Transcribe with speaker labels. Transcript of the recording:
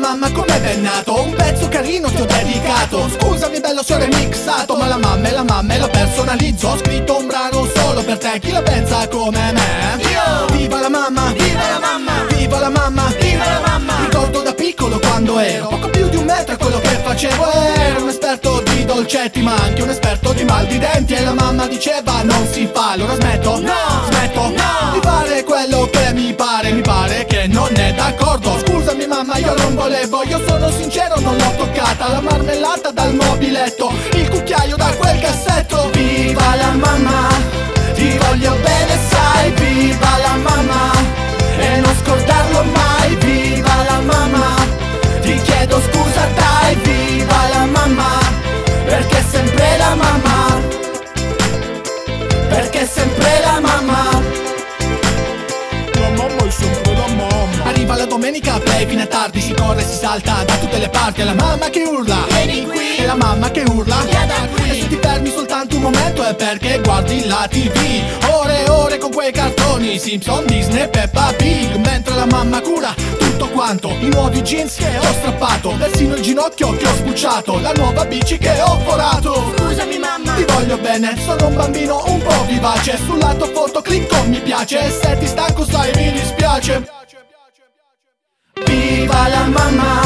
Speaker 1: mamma come ben nato, un pezzo carino ti ho dedicato. Scusami bello se ho remixato, ma la mamma e lo personalizzo. Ho scritto un brano solo per te, chi la pensa come me? Io! Viva la mamma! Viva la mamma! Viva la mamma! Viva la mamma! Ricordo da piccolo quando ero poco più di un metro e quello che facevo ero un esperto di dolcetti ma anche un esperto di mal di denti. E la mamma diceva non si fa, allora smetto, smetto di fare quello che mi pare che non è d'accordo. Scusami mamma, io non volevo, io sono sincero, non l'ho toccata. La marmellata dal mobiletto, il cucchiaio da quel cassetto. Viva la mamma, ti voglio bene sai, viva la mamma, e non scordarlo mai. Viva la mamma, ti chiedo scusa dai, viva la mamma, perché sempre la mamma, perché sempre la mamma. La mamma è sempre la mamma. Arriva la domenica, play fino a tardi, si corre, si salta da tutte le parti. È la mamma che urla, vieni qui, è la mamma che urla, via da qui. E se ti fermi soltanto un momento è perché guardi la TV. Ore e ore con quei cartoni, Simpson, Disney, Peppa Pig. Mentre la mamma cura tutto quanto, i nuovi jeans che ho strappato, persino il ginocchio che ho sbucciato, la nuova bici che ho forato. Scusami mamma, ti voglio bene, sono un bambino un po' vivace. Sul lato foto clicco mi piace, e se ti stanco sai mi dispiace. Viva la mamma,